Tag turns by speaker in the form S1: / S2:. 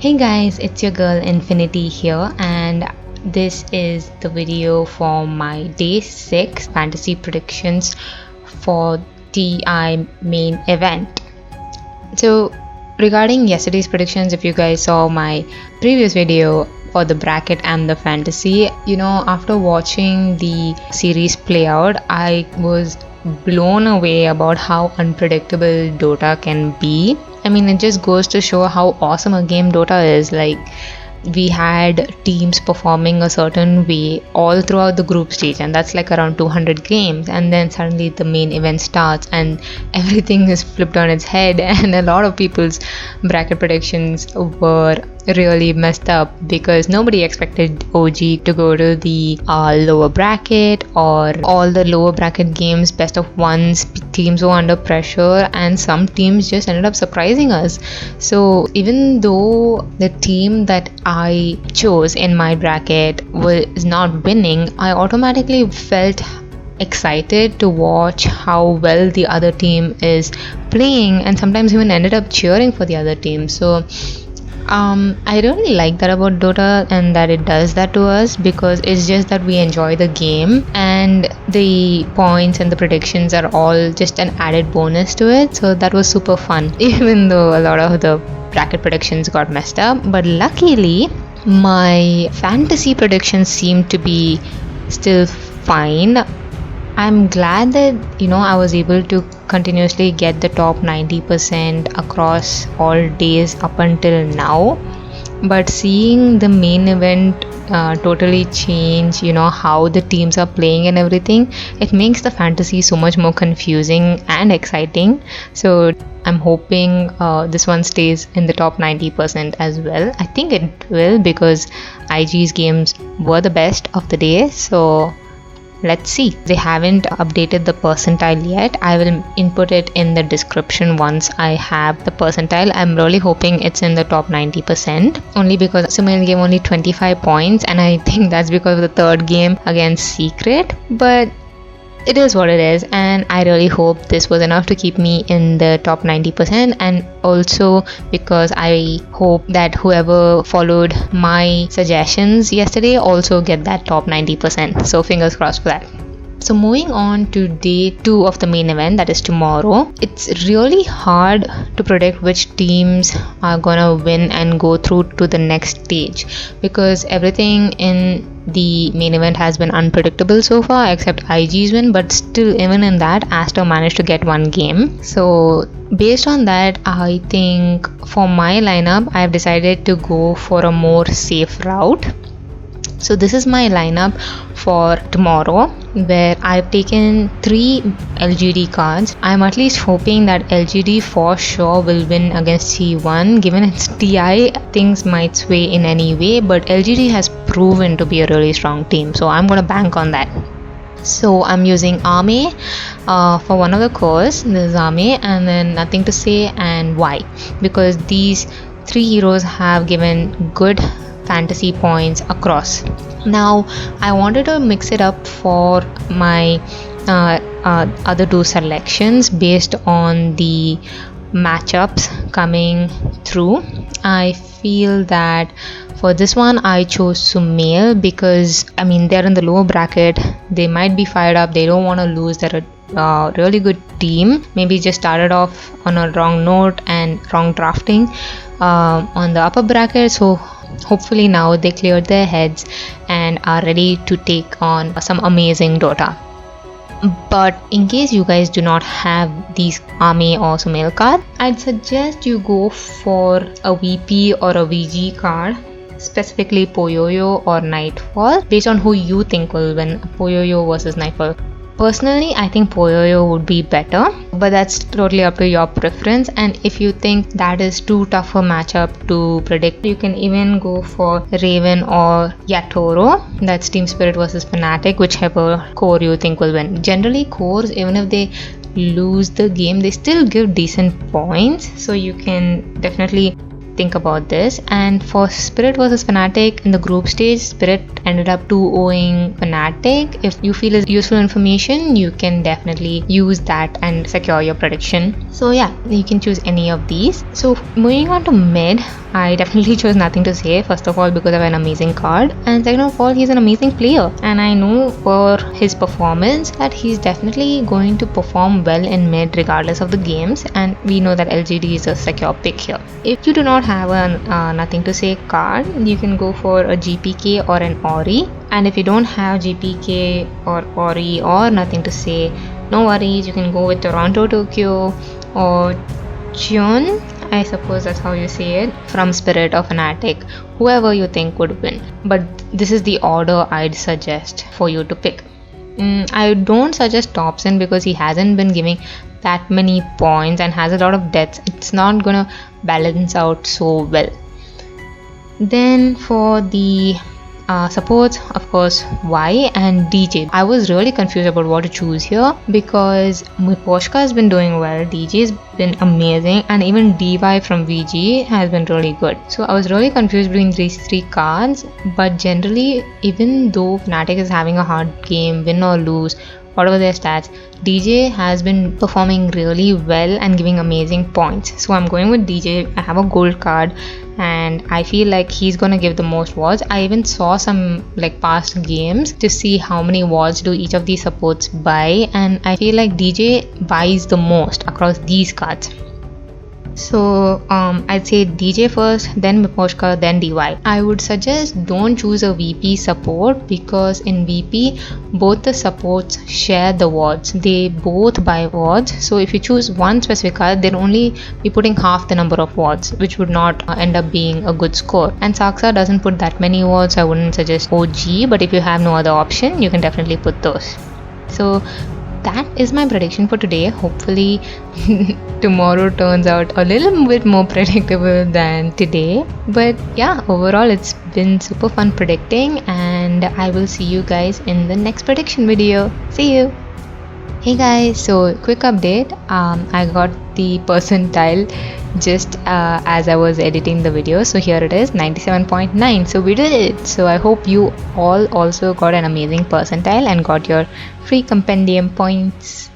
S1: Hey guys, it's your girl Infinity here, and this is the video for my day 6 fantasy predictions for TI main event. So, regarding yesterday's predictions, if you guys saw my previous video for the bracket and the fantasy, after watching the series play out, I was blown away about how unpredictable Dota can be. I mean, it just goes to show how awesome a game Dota is. Like, we had teams performing a certain way all throughout the group stage, and that's like around 200 games, and then suddenly the main event starts and everything is flipped on its head, and a lot of people's bracket predictions were really messed up because nobody expected OG to go to the lower bracket, or all the lower bracket games best of ones teams were under pressure, and some teams just ended up surprising us. So even though the team that I chose in my bracket was not winning, I automatically felt excited to watch how well the other team is playing, and sometimes even ended up cheering for the other team. So I really like that about Dota, and that it does that to us, because it's just that we enjoy the game and the points and the predictions are all just an added bonus to it. So that was super fun, even though a lot of the bracket predictions got messed up. But luckily, my fantasy predictions seem to be still fine. I'm glad that I was able to continuously get the top 90% across all days up until now. But seeing the main event totally change, how the teams are playing and everything, it makes the fantasy so much more confusing and exciting. So I'm hoping this one stays in the top 90% as well. I think it will, because IG's games were the best of the day. So let's see. They haven't updated the percentile yet. I will input it in the description once I have the percentile. I'm really hoping it's in the top 90%, only because Sumail gave only 25 points, and I think that's because of the third game against Secret. But it is what it is, and I really hope this was enough to keep me in the top 90%, and also because I hope that whoever followed my suggestions yesterday also get that top 90%. So fingers crossed for that. So moving on to day 2 of the main event, that is tomorrow, it's really hard to predict which teams are gonna win and go through to the next stage, because everything in the main event has been unpredictable so far except IG's win. But still, even in that, Aster managed to get one game. So based on that, I think for my lineup, I've decided to go for a more safe route. So this is my lineup for tomorrow, where I've taken 3 LGD cards. I'm at least hoping that LGD for sure will win against T1. Given it's TI, things might sway in any way, but LGD has proven to be a really strong team, so I'm gonna bank on that. So I'm using Ame for one of the cores. This is Ame, and then Nothing to Say and Y, because these 3 heroes have given good fantasy points across. Now I wanted to mix it up for my other 2 selections based on the matchups coming through. I feel that for this one I chose Sumail because they're in the lower bracket. They might be fired up. They don't want to lose. They're a really good team. Maybe just started off on a wrong note and wrong drafting on the upper bracket. So hopefully now they cleared their heads and are ready to take on some amazing Dota. But in case you guys do not have these Ame or Sumail card, I'd suggest you go for a VP or a VG card, specifically Poyoyo or Nightfall, based on who you think will win, Poyoyo versus Nightfall. Personally, I think Poyoyo would be better, but that's totally up to your preference. And if you think that is too tough a matchup to predict, you can even go for Raven or Yatoro. That's Team Spirit versus Fnatic, whichever core you think will win. Generally, cores, even if they lose the game, they still give decent points, so you can definitely think about this. And for Spirit versus Fnatic in the group stage, Spirit ended up 2-0ing Fnatic. If you feel it's useful information, you can definitely use that and secure your prediction. So yeah, you can choose any of these. So moving on to mid, I definitely chose Nothing to Say. First of all, because of an amazing card, and second of all, he's an amazing player, and I know for his performance that he's definitely going to perform well in mid regardless of the games, and we know that LGD is a secure pick here. If you do not have a Nothing to Say card, you can go for a GPK or an Ori, and if you don't have GPK or Ori or Nothing to Say, no worries, you can go with Toronto Tokyo or Chun, I suppose that's how you say it, from Spirit or Fnatic, whoever you think would win. But this is the order I'd suggest for you to pick. I don't suggest Thompson because he hasn't been giving that many points and has a lot of deaths. It's not gonna balance out so well. Then for the supports, of course, Y and DJ. I was really confused about what to choose here because Miposhka has been doing well, DJ has been amazing, and even DY from VG has been really good. So I was really confused between these three cards, but generally, even though Fnatic is having a hard game, win or lose, whatever their stats, DJ has been performing really well and giving amazing points. So I'm going with DJ. I have a gold card and I feel like he's gonna give the most wards. I even saw some like past games to see how many wards do each of these supports buy, and I feel like DJ buys the most across these cards. So I'd say DJ first, then Miposhka, then DY. I would suggest don't choose a VP support because in VP both the supports share the wards. They both buy wards. So if you choose one specific card, they'll only be putting half the number of wards, which would not end up being a good score. And Saksa doesn't put that many wards, so I wouldn't suggest OG, but if you have no other option, you can definitely put those. So that is my prediction for today. Hopefully tomorrow turns out a little bit more predictable than today, but yeah, overall it's been super fun predicting, and I will see you guys in the next prediction video. See you. Hey guys, so quick update, I got the percentile just as I was editing the video, so here it is, 97.9. so we did it. So I hope you all also got an amazing percentile and got your free compendium points.